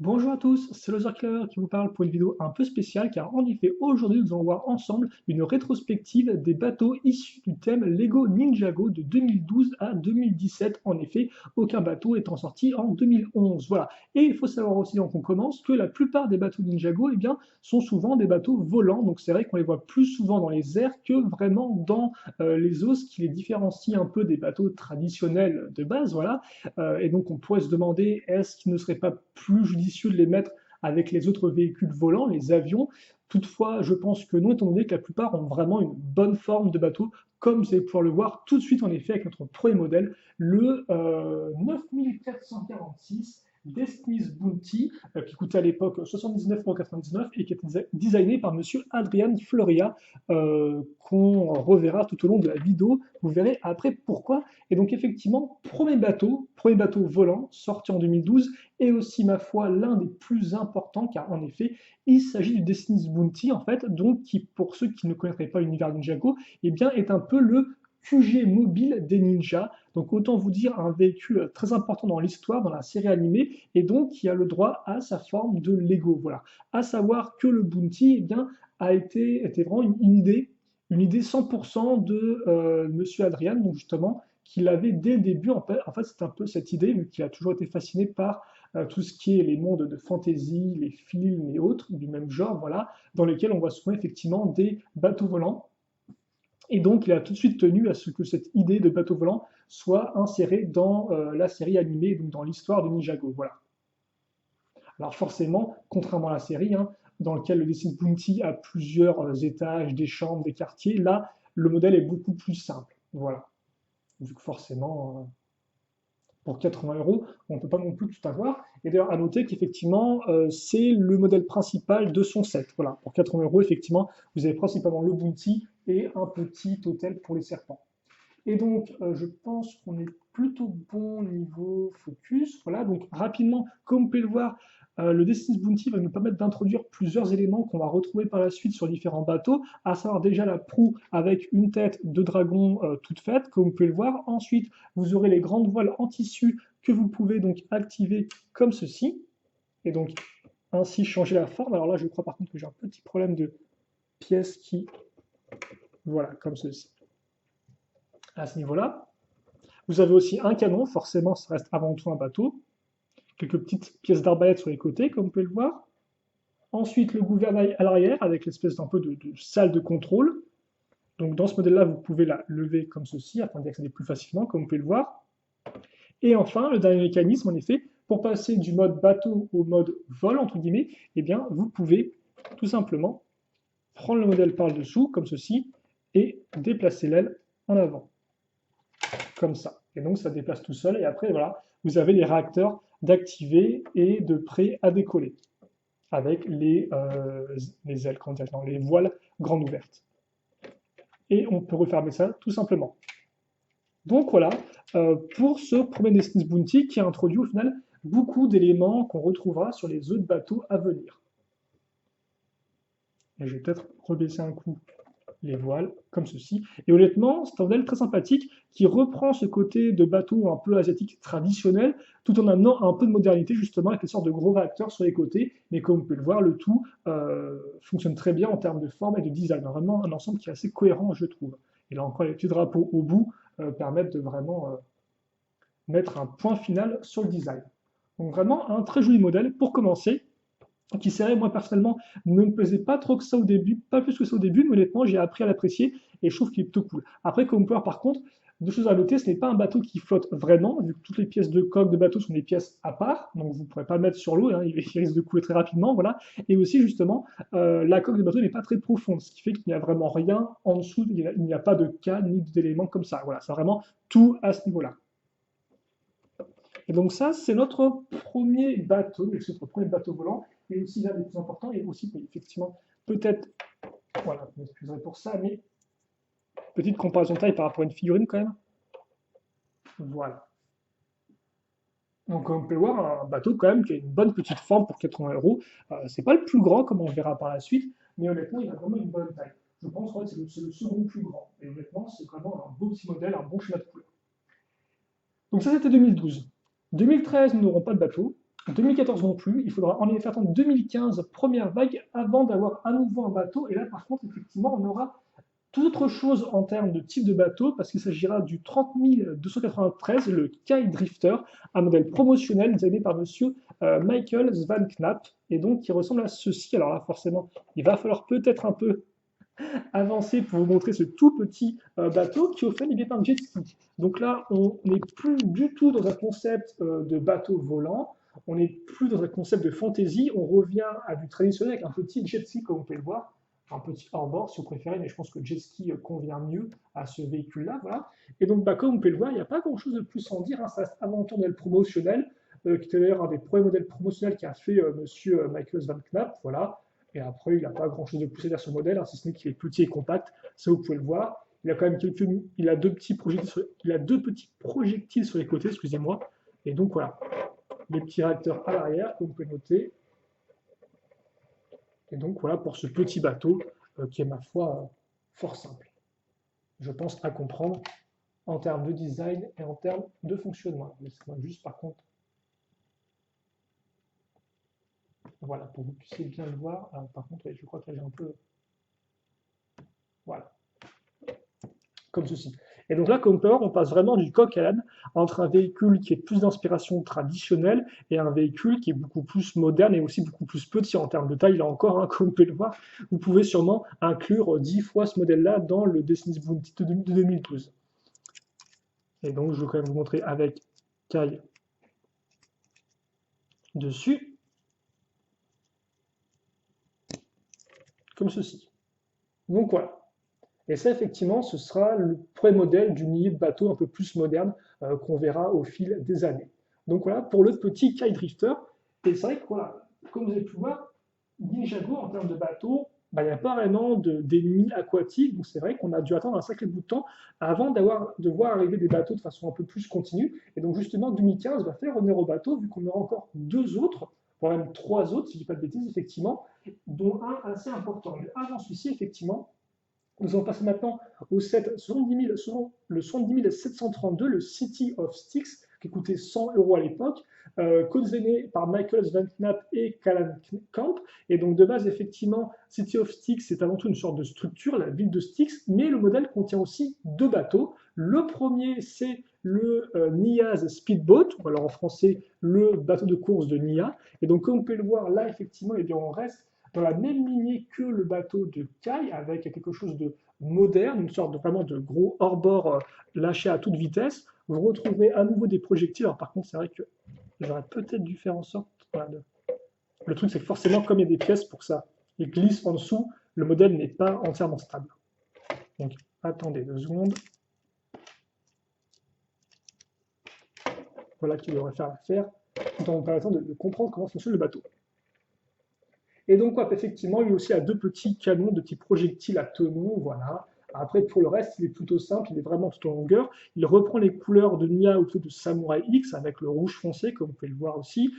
Bonjour à tous, c'est Loser Clever qui vous parle pour une vidéo un peu spéciale car en effet aujourd'hui nous allons voir ensemble une rétrospective des bateaux issus du thème Lego Ninjago de 2012 à 2017. En effet, aucun bateau étant sorti en 2011. Voilà. Et il faut savoir aussi avant qu'on commence que la plupart des bateaux Ninjago sont souvent des bateaux volants. Donc c'est vrai qu'on les voit plus souvent dans les airs que vraiment dans les eaux, ce qui les différencie un peu des bateaux traditionnels de base. Voilà. Et donc on pourrait se demander, est-ce qu'il ne serait pas plus judicieux de les mettre avec les autres véhicules volants, les avions? Toutefois, je pense que non, étant donné que la plupart ont vraiment une bonne forme de bateau, comme vous allez pouvoir le voir tout de suite en effet avec notre premier modèle, le 9446 Destiny's Bounty, qui coûtait à l'époque 79,99 € et qui était designé par monsieur Adrian Floria, qu'on reverra tout au long de la vidéo. Vous verrez après pourquoi. Et donc effectivement, premier bateau volant sorti en 2012 et aussi ma foi l'un des plus importants car en effet il s'agit du Destiny's Bounty en fait, donc qui pour ceux qui ne connaîtraient pas l'univers Ninjago, eh bien est un peu le QG mobile des ninjas. Donc autant vous dire un véhicule très important dans l'histoire, dans la série animée, et donc qui a le droit à sa forme de Lego. Voilà. À savoir que le Bounty eh bien, était vraiment une idée 100% de Monsieur Adrian, donc justement, qu'il avait dès le début. En fait c'est un peu cette idée, vu qu'il a toujours été fasciné par tout ce qui est les mondes de fantasy, les films et autres du même genre, voilà, dans lesquels on voit souvent effectivement des bateaux volants. Et donc, il a tout de suite tenu à ce que cette idée de bateau volant soit insérée dans la série animée, donc dans l'histoire de Ninjago. Voilà. Alors forcément, contrairement à la série, hein, dans lequel le Destiny Bounty a plusieurs étages, des chambres, des quartiers, là, le modèle est beaucoup plus simple. Voilà. Vu que forcément, pour 80 €, on ne peut pas non plus tout avoir. Et d'ailleurs, à noter qu'effectivement, c'est le modèle principal de son set. Voilà, pour 80 €, effectivement, vous avez principalement le Bounty et un petit hôtel pour les serpents. Et donc, je pense qu'on est plutôt bon niveau focus. Voilà, donc rapidement, comme vous pouvez le voir, le Destiny's Bounty va nous permettre d'introduire plusieurs éléments qu'on va retrouver par la suite sur différents bateaux, à savoir déjà la proue avec une tête de dragon toute faite, comme vous pouvez le voir. Ensuite, vous aurez les grandes voiles en tissu que vous pouvez donc activer comme ceci, et donc ainsi changer la forme. Alors là, je crois par contre que j'ai un petit problème de pièce qui, voilà, comme ceci, à ce niveau-là. Vous avez aussi un canon, forcément, ça reste avant tout un bateau. Quelques petites pièces d'arbalète sur les côtés, comme vous pouvez le voir. Ensuite, le gouvernail à l'arrière, avec l'espèce d'un peu de salle de contrôle. Donc, dans ce modèle-là, vous pouvez la lever comme ceci, afin d'y accéder plus facilement, comme vous pouvez le voir. Et enfin, le dernier mécanisme, en effet, pour passer du mode bateau au mode vol, entre guillemets, eh bien, vous pouvez tout simplement prendre le modèle par le dessous, comme ceci, et déplacer l'aile en avant, comme ça. Et donc, ça déplace tout seul. Et après, voilà, vous avez les réacteurs d'activer et de prêt à décoller avec les ailes, non, les voiles grandes ouvertes. Et on peut refermer ça tout simplement. Donc voilà, pour ce premier Destiny's Bounty qui a introduit au final beaucoup d'éléments qu'on retrouvera sur les autres bateaux à venir. Et je vais peut-être rebaisser un coup les voiles, comme ceci. Et honnêtement, c'est un modèle très sympathique qui reprend ce côté de bateau un peu asiatique traditionnel, tout en amenant un peu de modernité, justement, avec des sortes de gros réacteurs sur les côtés. Mais comme vous pouvez le voir, le tout fonctionne très bien en termes de forme et de design. Vraiment un ensemble qui est assez cohérent, je trouve. Et là encore, les petits drapeaux au bout permettent de vraiment mettre un point final sur le design. Donc vraiment un très joli modèle pour commencer qui serait, moi personnellement, ne me plaisait pas trop que ça au début, pas plus que ça au début, mais honnêtement, j'ai appris à l'apprécier et je trouve qu'il est plutôt cool. Après, comme vous par contre, deux choses à noter, ce n'est pas un bateau qui flotte vraiment, vu que toutes les pièces de coque de bateau sont des pièces à part, donc vous ne pourrez pas le mettre sur l'eau, hein, il risque de couler très rapidement, voilà. Et aussi, justement, la coque de bateau n'est pas très profonde, ce qui fait qu'il n'y a vraiment rien en dessous, il n'y a pas de canne ni d'éléments comme ça, voilà, c'est vraiment tout à ce niveau-là. Et donc ça, c'est notre premier bateau, c'est notre premier bateau volant, et aussi l'un des plus importants, et aussi, effectivement, peut-être, voilà, vous m'excuserez pour ça, mais petite comparaison de taille par rapport à une figurine quand même. Voilà. Donc on peut voir un bateau quand même qui a une bonne petite forme pour 80 €. C'est pas le plus grand comme on verra par la suite, mais honnêtement il a vraiment une bonne taille. Je pense que c'est le second plus grand. Et honnêtement c'est vraiment un beau petit modèle, un bon schéma de couleur. Donc ça c'était 2012. 2013 nous n'aurons pas de bateau. 2014 non plus, il faudra en effet attendre 2015, première vague, avant d'avoir à nouveau un bateau. Et là, par contre, effectivement, on aura tout autre chose en termes de type de bateau, parce qu'il s'agira du 30 293, le Kai Drifter, un modèle promotionnel designé par monsieur Michael Van Knapp, et donc qui ressemble à ceci. Alors là, forcément, il va falloir peut-être un peu avancer pour vous montrer ce tout petit bateau qui, au fait, il est un jet ski. Donc là, on n'est plus du tout dans un concept de bateau volant, on n'est plus dans un concept de fantaisie, on revient à du traditionnel avec un petit jet ski, comme vous pouvez le voir, un petit hors-bord si vous préférez, mais je pense que le jet ski convient mieux à ce véhicule-là. Voilà. Et donc, bah, comme vous pouvez le voir, il n'y a pas grand-chose de plus à en dire, hein, ça reste avant tout un modèle promotionnel, qui était d'ailleurs un des premiers modèles promotionnels qu'a fait monsieur Michael Van Knapp. Voilà. Et après, il n'a pas grand-chose de plus à dire sur le modèle, hein, si ce n'est qu'il est petit et compact. Ça, vous pouvez le voir. Il a quand même il a deux petits projectiles sur les côtés, excusez-moi. Et donc voilà, les petits réacteurs à l'arrière, comme vous pouvez noter. Et donc voilà pour ce petit bateau qui est, ma foi, fort simple. Je pense à comprendre en termes de design et en termes de fonctionnement. Laissez-moi juste, par contre, voilà, pour que vous puissiez bien le voir. Alors, par contre, je crois que là, j'ai un peu... Voilà, comme ceci. Et donc là, comme vous pouvez voir, on passe vraiment du coq à l'âne entre un véhicule qui est plus d'inspiration traditionnelle et un véhicule qui est beaucoup plus moderne et aussi beaucoup plus petit en termes de taille. Là encore, hein, comme vous pouvez le voir, vous pouvez sûrement inclure 10 fois ce modèle-là dans le Destiny's Bounty de 2012. Et donc, je vais quand même vous montrer avec Kai dessus, comme ceci. Donc voilà. Et ça, effectivement, ce sera le premier modèle du millier de bateaux un peu plus moderne qu'on verra au fil des années. Donc voilà pour le petit Kai Drifter. Et c'est vrai que, voilà, comme vous avez pu voir, Ninjago, en termes de bateau, bah, il n'y a pas vraiment d'ennemis aquatiques. Donc c'est vrai qu'on a dû attendre un sacré bout de temps avant de voir arriver des bateaux de façon un peu plus continue. Et donc justement, 2015 va faire honneur au bateau, vu qu'on aura encore deux autres, voire même trois autres, si je ne dis pas de bêtises, effectivement, dont un assez important. Mais avant celui-ci, effectivement, nous allons passer maintenant au set 70 732, le City of Styx, qui coûtait 100 € à l'époque, co-designé par Michael Van Knapp et Callan Camp. Et donc de base, effectivement, City of Styx, c'est avant tout une sorte de structure, la ville de Styx, mais le modèle contient aussi deux bateaux. Le premier, c'est le Niaz Speedboat, ou alors en français, le bateau de course de Nia. Et donc comme vous pouvez le voir, là, effectivement, eh bien, on reste dans la même lignée que le bateau de Kai, avec quelque chose de moderne, une sorte de, vraiment de gros hors-bord lâché à toute vitesse. Vous retrouverez à nouveau des projectiles. Alors par contre, c'est vrai que j'aurais peut-être dû faire en sorte... Voilà, le truc, c'est que forcément, comme il y a des pièces pour ça, il glisse en dessous, le modèle n'est pas entièrement stable. Donc, attendez 2 secondes. Voilà qui devrait faire l'affaire, tout en vous permettant de comprendre comment fonctionne le bateau. Et donc, quoi, effectivement, lui aussi a deux petits canons, de petits projectiles à tenons, voilà. Après, pour le reste, il est plutôt simple, il est vraiment tout en longueur. Il reprend les couleurs de Nia autour de Samurai X, avec le rouge foncé, comme vous pouvez le voir aussi,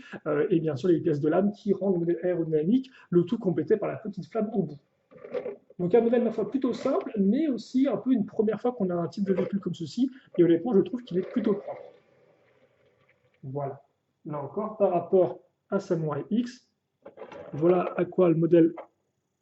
et bien sûr les pièces de lame qui rendent le modèle aérodynamique, le tout complété par la petite flamme au bout. Donc un modèle, ma foi, plutôt simple, mais aussi un peu une première fois qu'on a un type de véhicule comme ceci, et honnêtement, je trouve qu'il est plutôt propre. Voilà. Là encore, par rapport à Samurai X, voilà à quoi le modèle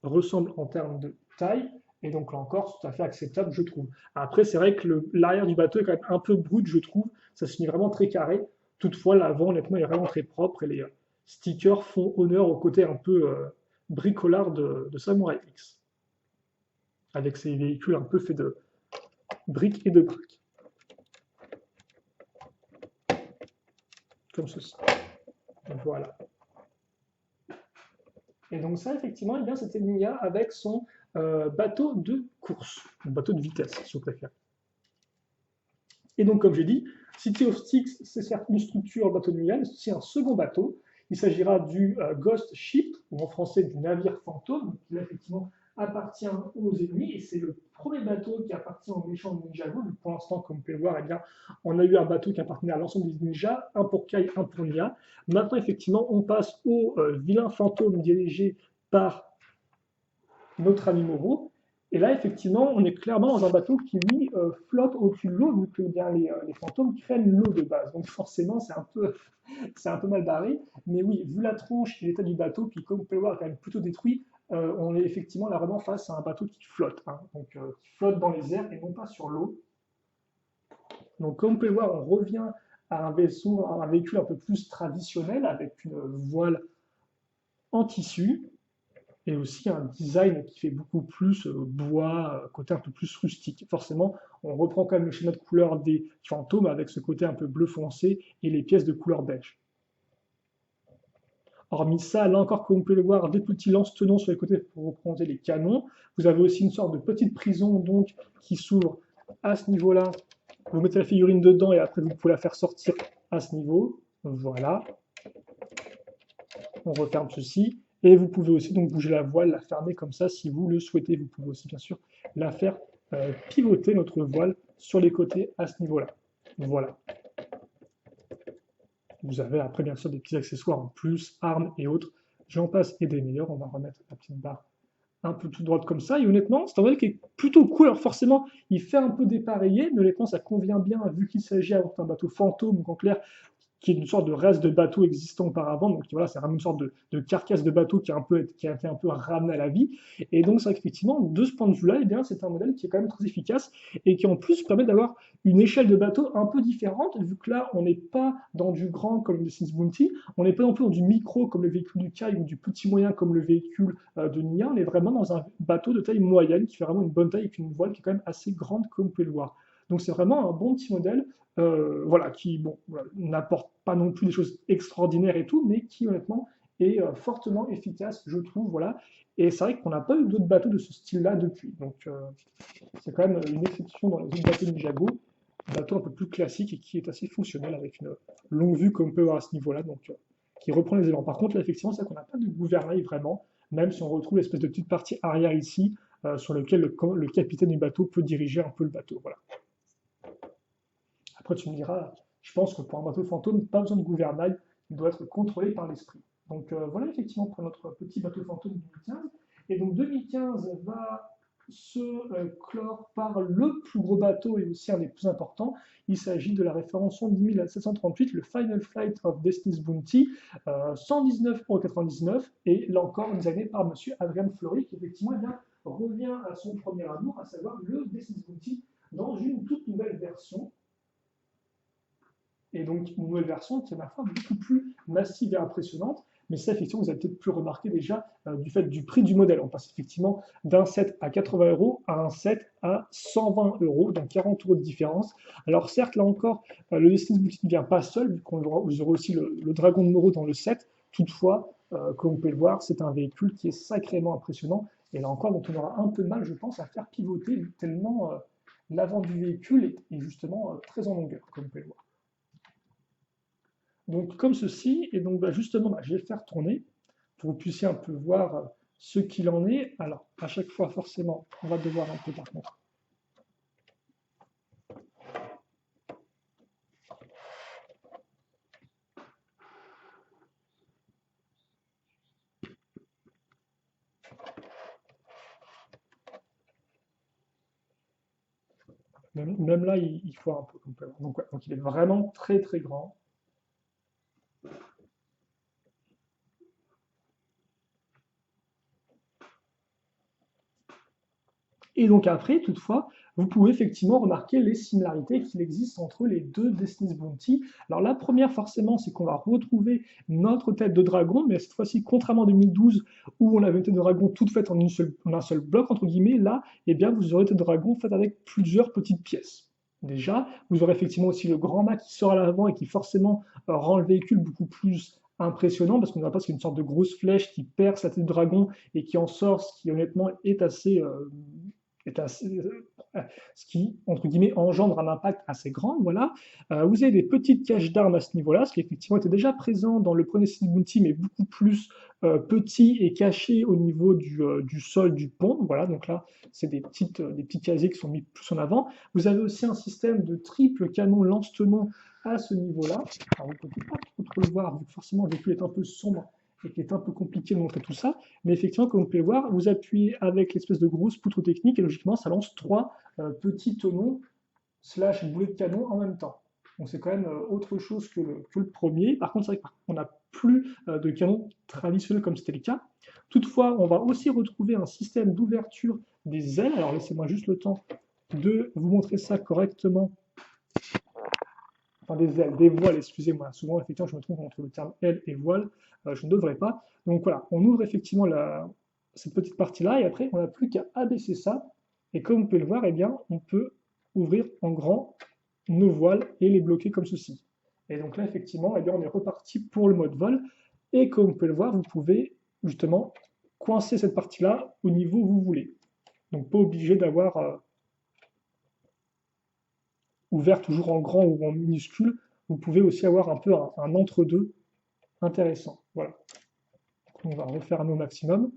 ressemble en termes de taille, et donc là encore, tout à fait acceptable, je trouve. Après, c'est vrai que l'arrière du bateau est quand même un peu brut, je trouve, ça se finit vraiment très carré. Toutefois, l'avant, honnêtement, est vraiment très propre, et les stickers font honneur au côté un peu bricolard de Samurai X, avec ces véhicules un peu faits de briques et de briques. Comme ceci. Voilà. Et donc ça, effectivement, eh bien, c'était Nia avec son bateau de course, un bateau de vitesse, si vous préférez. Et donc, comme j'ai dit, City of Styx, c'est certes une structure bateau de Nia, mais c'est aussi un second bateau. Il s'agira du Ghost Ship, ou en français du navire fantôme, qui effectivement appartient aux ennemis, et c'est le premier bateau qui appartient aux méchants de Ninjago. Pour l'instant, comme vous pouvez le voir, eh bien, on a eu un bateau qui appartenait à l'ensemble des ninjas, un pour Kai, un pour Nia. Maintenant, effectivement, on passe au vilain fantôme dirigé par notre ami Moro. Et là, effectivement, on est clairement dans un bateau qui, lui, flotte au-dessus de l'eau, vu que bien, les fantômes craignent l'eau de base. Donc forcément, c'est un peu mal barré. Mais oui, vu la tronche et l'état du bateau, puis comme vous pouvez le voir, quand même plutôt détruit, on est effectivement là vraiment face à un bateau qui flotte, hein. Donc qui flotte dans les airs et non pas sur l'eau. Donc comme vous pouvez le voir, on revient à un vaisseau, à un véhicule un peu plus traditionnel, avec une voile en tissu, et aussi un design qui fait beaucoup plus bois, côté un peu plus rustique. Forcément, on reprend quand même le schéma de couleur des fantômes avec ce côté un peu bleu foncé et les pièces de couleur beige. Hormis ça, là encore, comme vous pouvez le voir, des petits lance-tenons sur les côtés pour représenter les canons. Vous avez aussi une sorte de petite prison donc qui s'ouvre à ce niveau-là. Vous mettez la figurine dedans et après vous pouvez la faire sortir à ce niveau. Voilà. On referme ceci. Et vous pouvez aussi donc bouger la voile, la fermer comme ça si vous le souhaitez. Vous pouvez aussi bien sûr la faire pivoter notre voile sur les côtés à ce niveau-là. Voilà. Vous avez après bien sûr des petits accessoires en plus, armes et autres. J'en passe et des meilleurs. On va remettre la petite barre un peu toute droite comme ça. Et honnêtement, c'est un modèle qui est plutôt cool. Alors forcément, il fait un peu dépareillé, mais honnêtement, ça convient bien vu qu'il s'agit d'un bateau fantôme, donc en clair, qui est une sorte de reste de bateau existant auparavant. Donc voilà, c'est vraiment une sorte de carcasse de bateau qui a été un peu ramené à la vie. Et donc c'est vrai qu'effectivement, de ce point de vue-là, eh bien, c'est un modèle qui est quand même très efficace et qui en plus permet d'avoir une échelle de bateau un peu différente, vu que là, on n'est pas dans du grand comme le Sins Bounty, on n'est pas non plus dans du micro comme le véhicule du Kai ou du petit moyen comme le véhicule de Nia, on est vraiment dans un bateau de taille moyenne qui fait vraiment une bonne taille et puis une voile qui est quand même assez grande comme vous pouvez le voir. Donc c'est vraiment un bon petit modèle voilà, qui bon, voilà, n'apporte pas non plus des choses extraordinaires et tout, mais qui honnêtement est fortement efficace, je trouve. Voilà. Et c'est vrai qu'on n'a pas eu d'autres bateaux de ce style-là depuis. Donc c'est quand même une exception dans les autres bateaux de Ninjago, un bateau un peu plus classique et qui est assez fonctionnel avec une longue vue comme on peut voir à ce niveau-là, donc qui reprend les élans. Par contre, là, effectivement, c'est qu'on n'a pas de gouvernail vraiment, même si on retrouve l'espèce de petite partie arrière ici, sur lequel le capitaine du bateau peut diriger un peu le bateau. Voilà. Après, tu me diras, je pense que pour un bateau fantôme, pas besoin de gouvernail, il doit être contrôlé par l'esprit. Donc voilà effectivement pour notre petit bateau fantôme 2015. Et donc 2015 va se clore par le plus gros bateau et aussi un des plus importants. Il s'agit de la référence 11738, le Final Flight of Destiny's Bounty, 119,99 €. Et là encore, designé par monsieur Adrian Fleury, qui effectivement eh bien, revient à son premier amour, à savoir le Destiny's Bounty, dans une toute nouvelle version et donc une nouvelle version qui est, ma foi, beaucoup plus massive et impressionnante. Mais ça, effectivement, vous avez peut-être pu remarquer déjà du fait du prix du modèle. On passe effectivement d'un set à 80 € à un set à 120 €, donc 40 € de différence. Alors certes, là encore, le Destiny's Bounty ne vient pas seul, vu qu'on aura, vous aurez aussi le Dragon de Moro dans le set. Toutefois, comme vous pouvez le voir, c'est un véhicule qui est sacrément impressionnant. Et là encore, dont on aura un peu de mal, je pense, à faire pivoter, tellement l'avant du véhicule est justement très en longueur, comme vous pouvez le voir. Donc comme ceci, et donc justement, je vais le faire tourner pour que vous puissiez un peu voir ce qu'il en est. Alors, à chaque fois, forcément, on va devoir un peu par contre. Même là, il faut un peu. Donc, ouais, donc il est vraiment très très grand. Et donc après, toutefois, vous pouvez effectivement remarquer les similarités qu'il existe entre les deux Destiny's Bounty. Alors la première, forcément, c'est qu'on va retrouver notre tête de dragon, mais cette fois-ci, contrairement à 2012, où on avait une tête de dragon toute faite en un seul bloc, entre guillemets, là, eh bien, vous aurez une tête de dragon faite avec plusieurs petites pièces. Déjà, vous aurez effectivement aussi le grand mât qui sort à l'avant et qui forcément rend le véhicule beaucoup plus impressionnant, parce qu'on n'a pas une sorte de grosse flèche qui perce la tête de dragon et qui en sort, ce qui honnêtement ce qui, entre guillemets, engendre un impact assez grand. Voilà. Vous avez des petites caches d'armes à ce niveau-là, ce qui effectivement était déjà présent dans le premier Sins Bounty, mais beaucoup plus petit et caché au niveau du sol du pont. Voilà, donc là, c'est des petits casiers qui sont mis plus en avant. Vous avez aussi un système de triple canon lance-tenon à ce niveau-là. Alors, vous ne pouvez pas trop le voir, vu que forcément le véhicule est un peu sombre et qui est un peu compliqué de montrer tout ça. Mais effectivement, comme vous pouvez le voir, vous appuyez avec l'espèce de grosse poutre technique et logiquement, ça lance trois petits tenons slash boulet de canon en même temps. Donc c'est quand même autre chose que le premier. Par contre, c'est vrai qu'on n'a plus de canon traditionnel comme c'était le cas. Toutefois, on va aussi retrouver un système d'ouverture des ailes. Alors laissez-moi juste le temps de vous montrer ça correctement. Enfin des ailes, des voiles, excusez-moi. Souvent, effectivement, je me trompe entre le terme aile et voile. Je ne devrais pas. Donc voilà, on ouvre effectivement cette petite partie-là et après, on n'a plus qu'à abaisser ça. Et comme vous pouvez le voir, eh bien, on peut ouvrir en grand nos voiles et les bloquer comme ceci. Et donc là, effectivement, eh bien, on est reparti pour le mode vol. Et comme vous pouvez le voir, vous pouvez justement coincer cette partie-là au niveau où vous voulez. Donc pas obligé d'avoir ouvert toujours en grand ou en minuscule. Vous pouvez aussi avoir un peu un entre-deux intéressant. Voilà. Donc, on va refermer au maximum.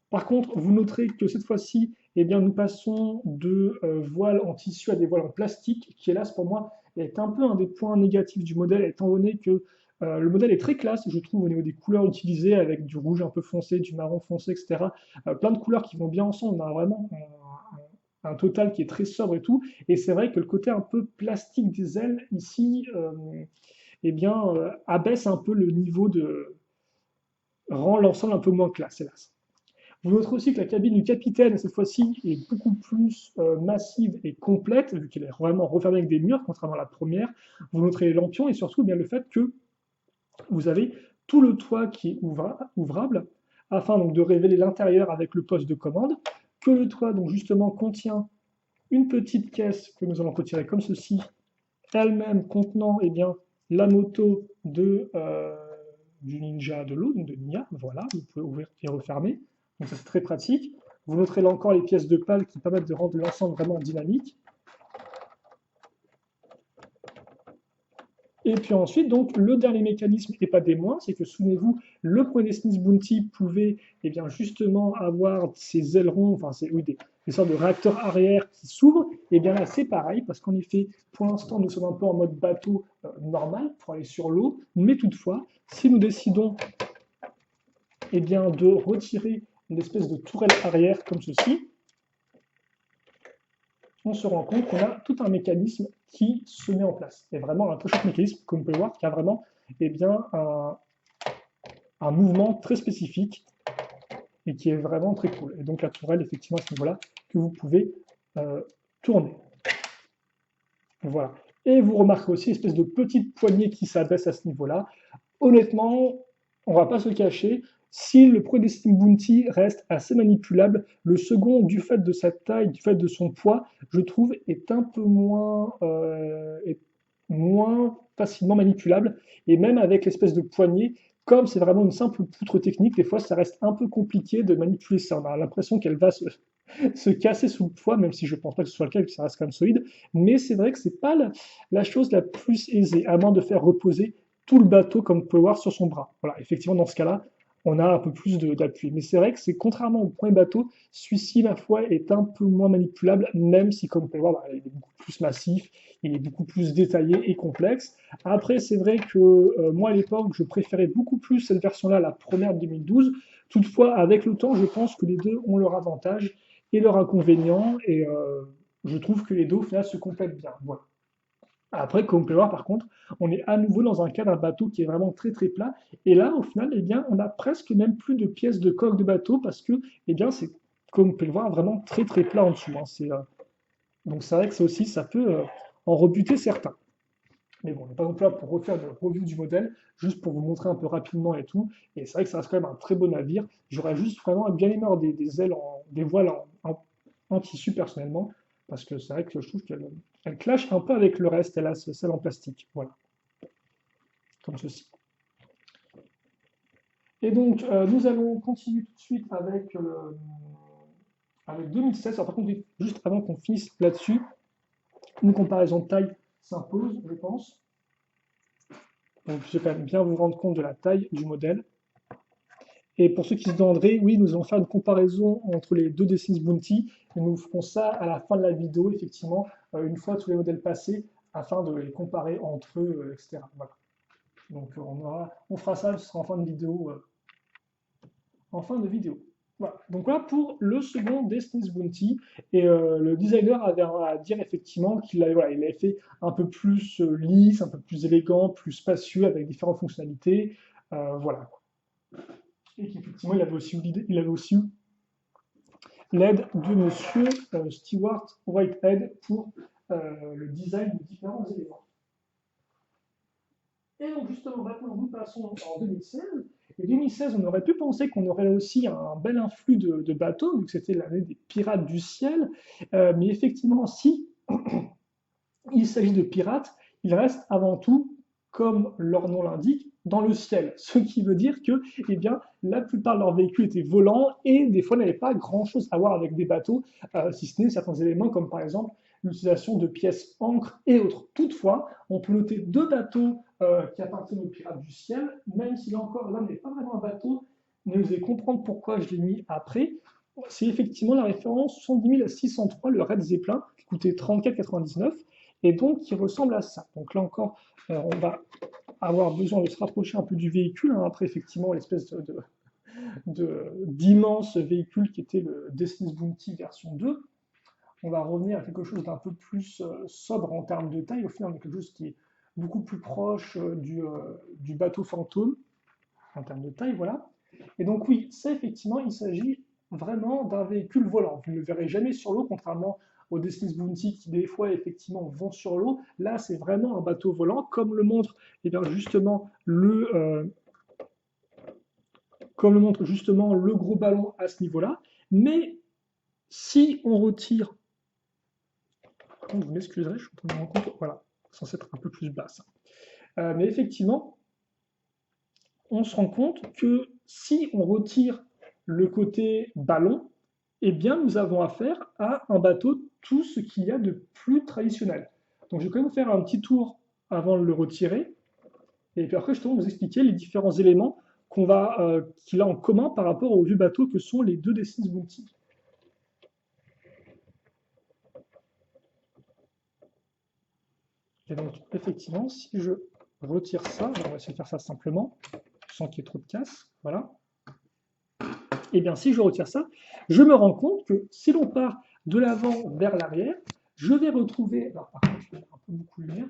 Par contre, vous noterez que cette fois-ci, eh bien, nous passons de voiles en tissu à des voiles en plastique, qui hélas pour moi est un peu un des points négatifs du modèle, étant donné que le modèle est très classe, je trouve, au niveau des couleurs utilisées, avec du rouge un peu foncé, du marron foncé, etc. Plein de couleurs qui vont bien ensemble, on a vraiment un total qui est très sobre et tout. Et c'est vrai que le côté un peu plastique des ailes, ici, eh bien, abaisse un peu le niveau rend l'ensemble un peu moins classe, hélas. Vous noterez aussi que la cabine du capitaine, cette fois-ci, est beaucoup plus massive et complète, vu qu'elle est vraiment refermée avec des murs, contrairement à la première. Vous noterez les lampions et surtout bien, le fait que vous avez tout le toit qui est ouvrable, afin donc, de révéler l'intérieur avec le poste de commande, que le toit donc, justement contient une petite caisse que nous allons retirer comme ceci, elle-même contenant eh bien, la moto du Ninja de l'eau, de Nia, voilà, vous pouvez ouvrir et refermer. Donc ça c'est très pratique. Vous noterez là encore les pièces de pale qui permettent de rendre l'ensemble vraiment dynamique. Et puis ensuite, donc, le dernier mécanisme, et pas des moindres, c'est que souvenez-vous, le premier Smith Bounty pouvait eh bien, justement avoir ses ailerons, enfin oui, des sortes de réacteurs arrière qui s'ouvrent. Et bien là, c'est pareil, parce qu'en effet, pour l'instant, nous sommes un peu en mode bateau normal pour aller sur l'eau, mais toutefois, si nous décidons eh bien, de retirer l'espèce de tourelle arrière comme ceci, on se rend compte qu'on a tout un mécanisme qui se met en place. Et vraiment un très chouette mécanisme, comme vous pouvez voir, qui a vraiment eh bien, un mouvement très spécifique et qui est vraiment très cool. Et donc la tourelle, effectivement, à ce niveau-là, que vous pouvez tourner. Voilà. Et vous remarquez aussi une espèce de petite poignée qui s'abaisse à ce niveau-là. Honnêtement, on ne va pas se cacher, si le premier Steam Bounty reste assez manipulable, le second, du fait de sa taille, du fait de son poids, je trouve, est un peu moins facilement manipulable. Et même avec l'espèce de poignée, comme c'est vraiment une simple poutre technique, des fois ça reste un peu compliqué de manipuler ça. On a l'impression qu'elle va se casser sous le poids, même si je ne pense pas que ce soit le cas, vu que ça reste quand même solide. Mais c'est vrai que c'est pas la chose la plus aisée, à moins de faire reposer tout le bateau, comme vous pouvez voir, sur son bras. Voilà, effectivement, dans ce cas-là, on a un peu plus d'appui. Mais c'est vrai que c'est contrairement au premier bateau, celui-ci, ma foi, est un peu moins manipulable, même si, comme vous pouvez voir, bah, il est beaucoup plus massif, il est beaucoup plus détaillé et complexe. Après, c'est vrai que moi, à l'époque, je préférais beaucoup plus cette version-là, la première de 2012. Toutefois, avec le temps, je pense que les deux ont leur avantage et leur inconvénient, et je trouve que les deux, au final, se complètent bien. Voilà. Après, comme vous pouvez voir, par contre, on est à nouveau dans un cas d'un bateau qui est vraiment très très plat. Et là, au final, eh bien, on a presque même plus de pièces de coque de bateau parce que, eh bien, c'est, comme vous pouvez le voir, vraiment très très plat en dessous. Hein. Donc c'est vrai que ça aussi, ça peut en rebuter certains. Mais bon, on n'est pas non plus là pour refaire de review du modèle, juste pour vous montrer un peu rapidement et tout. Et c'est vrai que ça reste quand même un très beau navire. J'aurais juste vraiment bien aimé avoir des ailes, des voiles en tissu personnellement, parce que c'est vrai que je trouve qu'elle clash un peu avec le reste. Elle a celle en plastique, voilà, comme ceci. Et donc, nous allons continuer tout de suite avec 2016. Alors, par contre, juste avant qu'on finisse là-dessus, une comparaison de taille s'impose, je pense. Donc, je vais quand même bien vous rendre compte de la taille du modèle. Et pour ceux qui se demanderaient, oui, nous allons faire une comparaison entre les deux Destiny Bounty. Et nous ferons ça à la fin de la vidéo, effectivement, une fois tous les modèles passés, afin de les comparer entre eux, etc. Voilà. Donc on fera ça, ce sera en fin de vidéo. En fin de vidéo. Voilà. Donc voilà pour le second Destiny's Bounty. Et le designer avait à dire effectivement qu'il avait, voilà, il avait fait un peu plus lisse, un peu plus élégant, plus spacieux, avec différentes fonctionnalités. Voilà. Et qu'effectivement, il avait aussi eu l'aide de monsieur Stewart Whitehead pour le design de différents éléments. Et donc justement, maintenant, nous passons en 2016. Et 2016, on aurait pu penser qu'on aurait aussi un bel influx de bateaux, vu que c'était l'année des pirates du ciel. Mais effectivement, si il s'agit de pirates, ils restent avant tout, comme leur nom l'indique, dans le ciel. Ce qui veut dire que eh bien, la plupart de leurs véhicules étaient volants et des fois n'avaient pas grand-chose à voir avec des bateaux, si ce n'est certains éléments comme par exemple l'utilisation de pièces encre et autres. Toutefois, on peut noter deux bateaux qui appartiennent aux pirates du ciel, même si là encore, l'un n'est pas vraiment un bateau, mais vous allez comprendre pourquoi je l'ai mis après. C'est effectivement la référence 70 603, le Red Zeppelin, qui coûtait 34,99 et donc qui ressemble à ça. Donc là encore, on va avoir besoin de se rapprocher un peu du véhicule, hein, après effectivement l'espèce d'immense véhicule qui était le Destiny's Bounty version 2. On va revenir à quelque chose d'un peu plus sobre en termes de taille, au final on a quelque chose qui est beaucoup plus proche du bateau fantôme en termes de taille, voilà. Et donc oui, ça effectivement, il s'agit vraiment d'un véhicule volant. Vous ne le verrez jamais sur l'eau, contrairement aux Destiny's Bounty qui des fois effectivement vont sur l'eau. Là, c'est vraiment un bateau volant, comme le montre bien, justement le gros ballon à ce niveau-là. Mais si on retire, vous m'excuserez, je suis en train de me rendre compte, voilà, censé être un peu plus basse. Mais effectivement, on se rend compte que si on retire le côté ballon, eh bien, nous avons affaire à un bateau, tout ce qu'il y a de plus traditionnel. Donc, je vais quand même faire un petit tour avant de le retirer, et puis après, je vais vous expliquer les différents éléments qu'il a en commun par rapport aux vieux bateaux que sont les deux Destiny's Bounty. Et donc, effectivement, si je retire ça, on va essayer de faire ça simplement, sans qu'il y ait trop de casse, voilà. Et bien, si je retire ça, je me rends compte que si l'on part de l'avant vers l'arrière, je vais retrouver, alors par contre, je vais un peu beaucoup de lumière,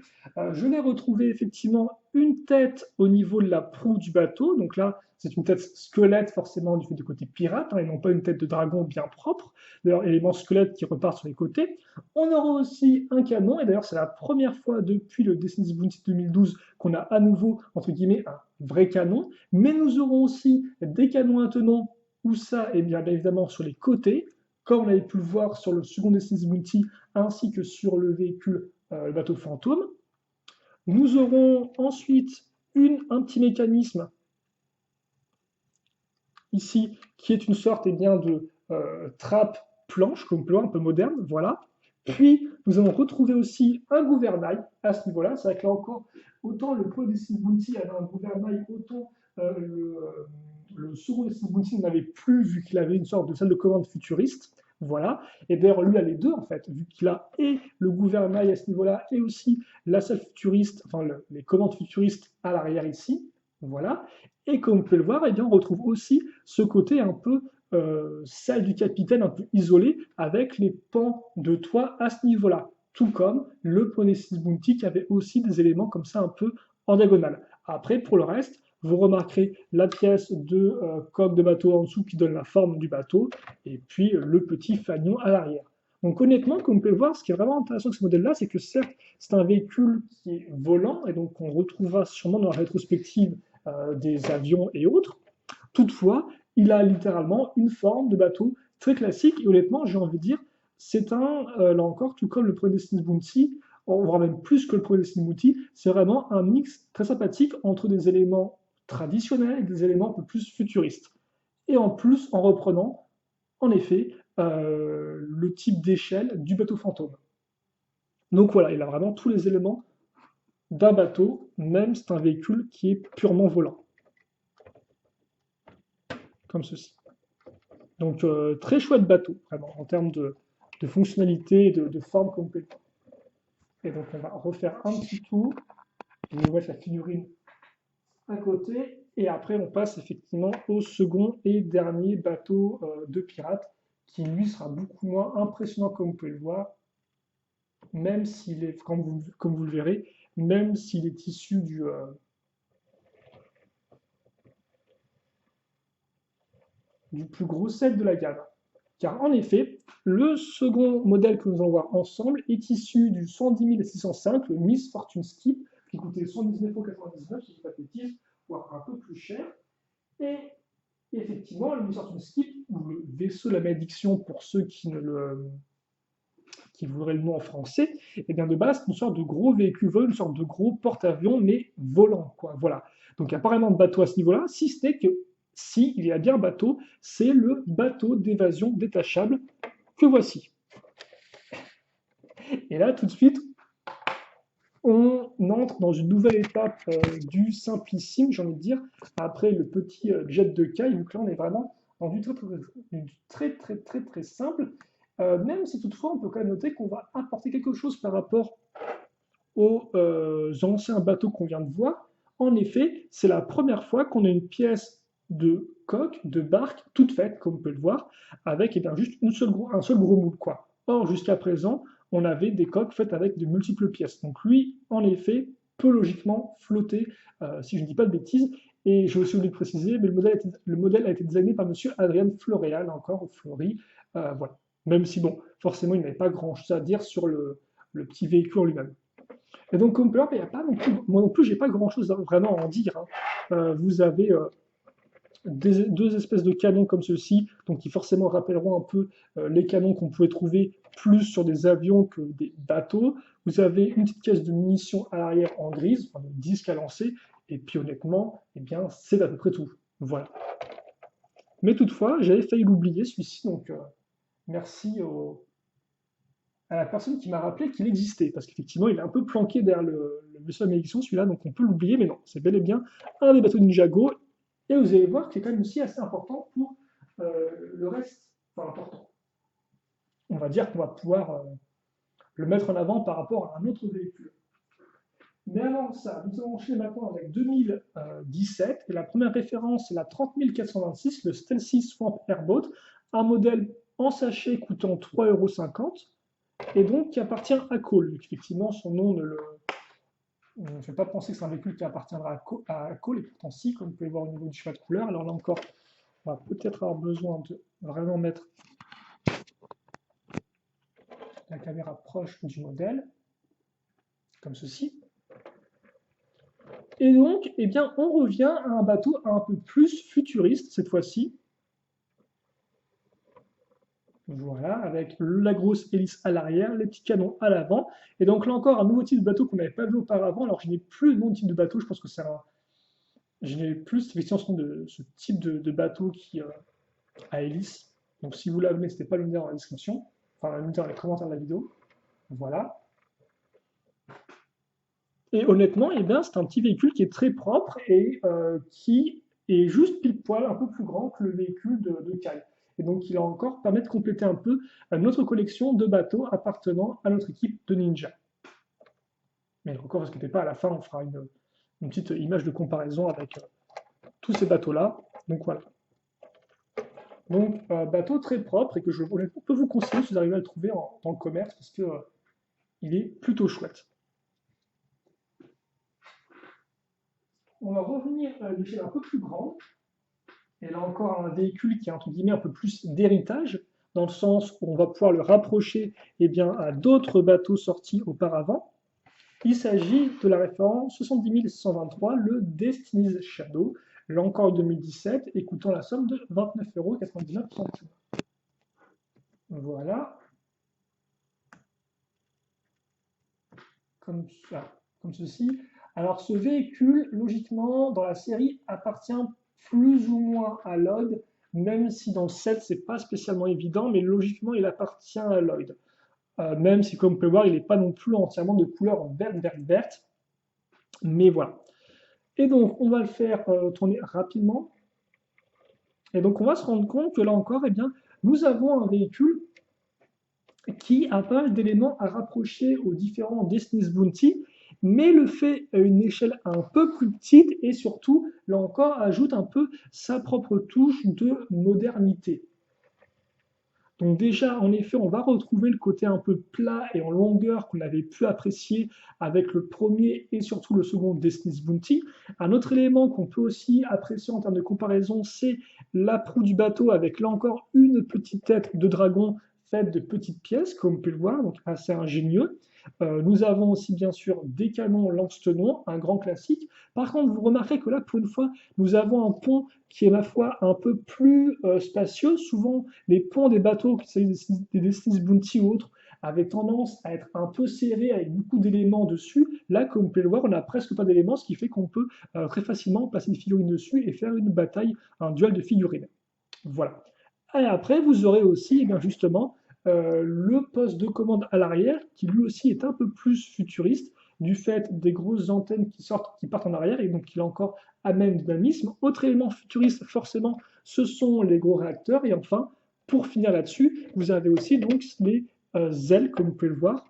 je vais retrouver effectivement une tête au niveau de la proue du bateau. Donc là, c'est une tête squelette forcément du côté pirate, hein, et non pas une tête de dragon bien propre. D'ailleurs, élément squelette qui repart sur les côtés. On aura aussi un canon, et d'ailleurs, c'est la première fois depuis le Destiny's Bounty 2012 qu'on a à nouveau, entre guillemets, un vrai canon. Mais nous aurons aussi des canons à tenons où ça, et bien évidemment sur les côtés, comme on avait pu le voir sur le second Destiny's Bounty, ainsi que sur le véhicule, le bateau fantôme. Nous aurons ensuite un petit mécanisme ici, qui est une sorte bien, de trappe planche, comme on peut voir, un peu moderne, voilà. Puis, nous allons retrouver aussi un gouvernail à ce niveau-là. C'est vrai que là encore, autant le premier Destiny's Bounty avait un gouvernail, autant le second Destiny's Bounty n'en avait plus, vu qu'il avait une sorte de salle de commande futuriste. Voilà. Et d'ailleurs, lui a les deux, en fait, vu qu'il a et le gouvernail à ce niveau-là, et aussi la salle futuriste, enfin les commandes futuristes à l'arrière ici. Voilà. Et comme vous pouvez le voir, eh bien, on retrouve aussi ce côté un peu salle du capitaine, un peu isolé, avec les pans de toit à ce niveau-là. Tout comme le Destiny's Bounty qui avait aussi des éléments comme ça un peu en diagonale. Après, pour le reste, vous remarquerez la pièce de coque de bateau en dessous qui donne la forme du bateau, et puis le petit fanion à l'arrière. Donc honnêtement, comme vous pouvez le voir, ce qui est vraiment intéressant avec ce modèle-là, c'est que certes, c'est un véhicule qui est volant, et donc on retrouvera sûrement dans la rétrospective des avions et autres. Toutefois, il a littéralement une forme de bateau très classique, et honnêtement, j'ai envie de dire, c'est là encore, tout comme le premier Destiny's Bounty, voire même plus que le premier Destiny's Bounty, c'est vraiment un mix très sympathique entre des éléments traditionnels et des éléments un peu plus futuristes. Et en plus, en reprenant, en effet, le type d'échelle du bateau fantôme. Donc voilà, il a vraiment tous les éléments d'un bateau, même c'est un véhicule qui est purement volant. Comme ceci. Donc très chouette bateau, vraiment, en termes de fonctionnalité et de forme comme vous pouvez le voir. Et donc on va refaire un petit tour. Je vous vois la figurine à côté. Et après, on passe effectivement au second et dernier bateau de pirates, qui lui sera beaucoup moins impressionnant comme vous pouvez le voir, même s'il est, comme vous le verrez, même s'il est issu du plus gros set de la gamme. Car en effet, le second modèle que nous allons voir ensemble est issu du 110 605, le Miss Fortune Skip, qui coûtait 119,99 €, si je ne dis pas de bêtises, voire un peu plus cher. Et effectivement, le Miss Fortune Skip, ou le vaisseau de la malédiction pour ceux qui voudraient le nom en français, et bien de base, c'est une sorte de gros véhicule volant, une sorte de gros porte-avions, mais volant, quoi. Voilà. Donc il n'y a pas vraiment de bateau à ce niveau-là, si ce n'est que si il y a bien un bateau, c'est le bateau d'évasion détachable que voici. Et là, tout de suite, on entre dans une nouvelle étape du simplissime, j'ai envie de dire, après le petit jet de caille, donc là on est vraiment dans du très simple, même si toutefois on peut quand même noter qu'on va apporter quelque chose par rapport aux anciens bateaux qu'on vient de voir. En effet, c'est la première fois qu'on a une pièce de coque, de barque, toute faite, comme on peut le voir, avec juste un seul gros moule, quoi. Or, jusqu'à présent, on avait des coques faites avec de multiples pièces. Donc lui, en effet, peut logiquement flotter, si je ne dis pas de bêtises. Et j'ai aussi oublié de préciser, mais le modèle a été designé par monsieur Adrian Florea, là encore, au Fleury. Voilà. Même si, bon, forcément, il n'avait pas grand-chose à dire sur le petit véhicule en lui-même. Et donc, comme il n'y a pas non plus, moi non plus, j'ai pas grand-chose vraiment à en dire, hein. Vous avez deux espèces de canons comme ceux-ci, donc qui forcément rappelleront un peu les canons qu'on pouvait trouver plus sur des avions que des bateaux. Vous avez une petite caisse de munitions à l'arrière en grise, enfin, de disque à lancer, et puis honnêtement, eh bien, c'est à peu près tout. Voilà. Mais toutefois, j'avais failli l'oublier celui-ci, donc merci à la personne qui m'a rappelé qu'il existait, parce qu'effectivement, il est un peu planqué derrière le vaisseau de malédiction, celui-là, donc on peut l'oublier, mais non, c'est bel et bien un des bateaux de Ninjago, et vous allez voir que c'est quand même aussi assez important pour le reste, enfin important. On va dire qu'on va pouvoir le mettre en avant par rapport à un autre véhicule. Mais avant ça, nous allons enchaîner maintenant avec 2017, et la première référence, c'est la 30 426, le Stealthy Swamp Airboat, un modèle en sachet coûtant 3,50 €, et donc qui appartient à Cole. Effectivement, son nom ne me fait pas penser que c'est un véhicule qui appartiendra à Cole, et pourtant si, comme vous pouvez voir au niveau du choix de couleur. Alors là encore, on va peut-être avoir besoin de vraiment mettre la caméra proche du modèle, comme ceci. Et donc, eh bien, on revient à un bateau un peu plus futuriste cette fois-ci. Voilà, avec la grosse hélice à l'arrière, les petits canons à l'avant. Et donc là encore, un nouveau type de bateau qu'on n'avait pas vu auparavant. Alors je n'ai plus le nom de type de bateau, je pense que c'est un... Je n'ai plus effectivement ce type de bateau qui a hélice. Donc si vous l'avez, n'hésitez pas à le mettre dans la description, enfin à le mettre dans les commentaires de la vidéo. Voilà. Et honnêtement, eh bien, c'est un petit véhicule qui est très propre et qui est juste pile poil un peu plus grand que le véhicule de Kai. Et donc, il a encore permis de compléter un peu notre collection de bateaux appartenant à notre équipe de Ninja. Mais encore, ne vous inquiétez pas, à la fin, on fera une petite image de comparaison avec tous ces bateaux-là. Donc voilà. Donc, bateau très propre et que je honnêtement peux vous conseiller si vous arrivez à le trouver dans le commerce parce que il est plutôt chouette. On va revenir à une échelle un peu plus grande. Et là encore, un véhicule qui est entre guillemets un peu plus d'héritage, dans le sens où on va pouvoir le rapprocher eh bien, à d'autres bateaux sortis auparavant. Il s'agit de la référence 70 123, le Destiny's Shadow, là encore 2017, et coûtant la somme de 29,99 €. Voilà. Comme ceci. Alors ce véhicule, logiquement, dans la série, appartient plus ou moins à Lloyd, même si dans le set, c'est pas spécialement évident, mais logiquement, il appartient à Lloyd. Même si, comme vous pouvez voir, il n'est pas non plus entièrement de couleur verte. Mais voilà. Et donc, on va le faire tourner rapidement. Et donc, on va se rendre compte que là encore, eh bien, nous avons un véhicule qui a pas mal d'éléments à rapprocher aux différents Destiny's Bounty, mais le fait à une échelle un peu plus petite et surtout, là encore, ajoute un peu sa propre touche de modernité. Donc déjà, en effet, on va retrouver le côté un peu plat et en longueur qu'on avait pu apprécier avec le premier et surtout le second Destiny's Bounty. Un autre élément qu'on peut aussi apprécier en termes de comparaison, c'est la proue du bateau avec là encore une petite tête de dragon faite de petites pièces, comme on peut le voir, donc assez ingénieux. Nous avons aussi bien sûr des canons lance-tenons, un grand classique. Par contre, vous remarquez que là, pour une fois, nous avons un pont qui est, ma foi, un peu plus spacieux. Souvent, les ponts des bateaux, que ce soit des Destiny's Bounty ou autres, avaient tendance à être un peu serrés avec beaucoup d'éléments dessus. Là, comme vous pouvez le voir, on n'a presque pas d'éléments, ce qui fait qu'on peut très facilement placer une figurine dessus et faire une bataille, un duel de figurines. Voilà. Et après, vous aurez aussi, eh bien justement, le poste de commande à l'arrière, qui lui aussi est un peu plus futuriste, du fait des grosses antennes qui sortent, qui partent en arrière, et donc il a encore amène dynamisme. Autre élément futuriste, forcément, ce sont les gros réacteurs. Et enfin, pour finir là-dessus, vous avez aussi donc les ailes, comme vous pouvez le voir,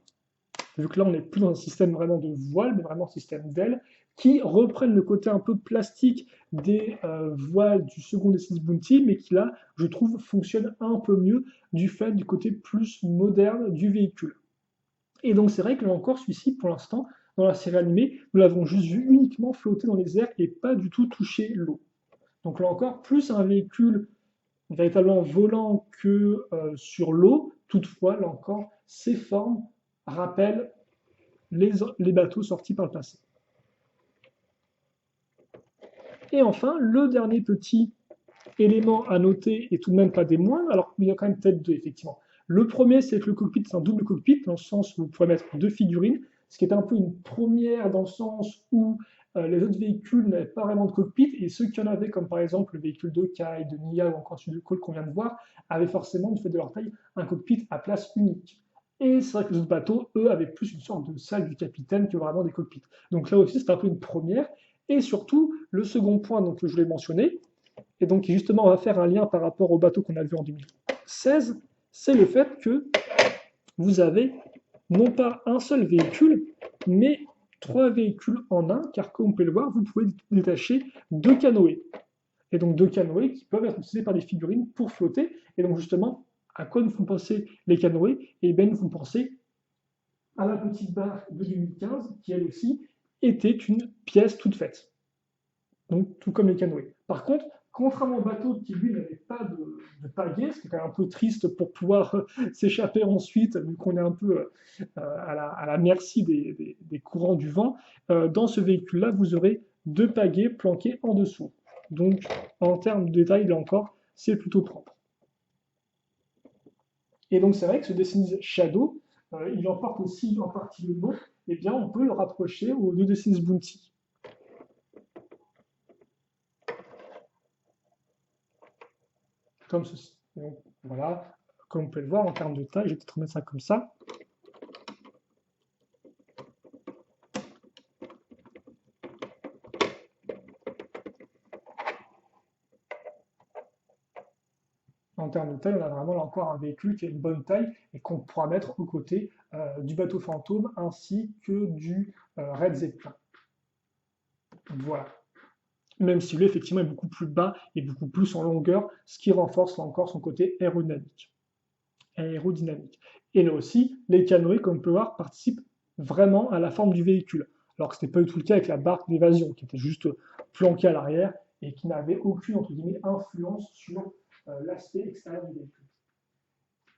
vu que là on n'est plus dans un système vraiment de voile, mais vraiment un système d'ailes, qui reprennent le côté un peu plastique des voiles du second Destiny's Bounty, mais qui là, je trouve, fonctionne un peu mieux du fait du côté plus moderne du véhicule. Et donc c'est vrai que là encore, celui-ci, pour l'instant, dans la série animée, nous l'avons juste vu uniquement flotter dans les airs et pas du tout toucher l'eau. Donc là encore, plus un véhicule véritablement volant que sur l'eau, toutefois, là encore, ses formes rappellent les bateaux sortis par le passé. Et enfin, le dernier petit élément à noter, et tout de même pas des moindres, alors il y a quand même peut-être deux, effectivement. Le premier, c'est que le cockpit, c'est un double cockpit, dans le sens où vous pourrez mettre deux figurines, ce qui est un peu une première dans le sens où les autres véhicules n'avaient pas vraiment de cockpit, et ceux qui en avaient, comme par exemple le véhicule de Kai, de Nia ou encore celui de Cole qu'on vient de voir, avaient forcément, du fait de leur taille, un cockpit à place unique. Et c'est vrai que les autres bateaux, eux, avaient plus une sorte de salle du capitaine que vraiment des cockpits. Donc là aussi, c'est un peu une première. Et surtout, le second point donc, que je voulais mentionner, et donc justement on va faire un lien par rapport au bateau qu'on a vu en 2016, c'est le fait que vous avez non pas un seul véhicule, mais trois véhicules en un, car comme vous pouvez le voir, vous pouvez détacher deux canoës. Et donc deux canoës qui peuvent être utilisés par des figurines pour flotter. Et donc justement, à quoi nous font penser les canoës? Et bien nous font penser à la petite barque de 2015, qui elle aussi était une pièce toute faite. Donc tout comme les canoës. Par contre, contrairement au bateau qui lui n'avait pas de pagaie, ce qui est quand même un peu triste pour pouvoir s'échapper ensuite, vu qu'on est un peu à la merci des courants du vent, dans ce véhicule-là, vous aurez deux pagaies planquées en dessous. Donc en termes de détail, là encore, c'est plutôt propre. Et donc c'est vrai que ce Destiny's Shadow, il emporte aussi en partie le nom, et bien on peut le rapprocher aux deux Destiny's Bounty. Comme ceci. Donc, voilà, comme vous pouvez le voir en termes de taille, je vais peut-être remettre ça comme ça. En termes de taille, on a vraiment là encore un véhicule qui a une bonne taille et qu'on pourra mettre aux côtés du bateau fantôme ainsi que du Red Zeppelin. Voilà. Même si lui, effectivement, est beaucoup plus bas et beaucoup plus en longueur, ce qui renforce là encore son côté aérodynamique. Et là aussi, les canoës, comme on peut voir, participent vraiment à la forme du véhicule. Alors que ce n'était pas du tout le cas avec la barque d'évasion, qui était juste planquée à l'arrière et qui n'avait aucune, entre guillemets, influence sur l'aspect extérieur du véhicule.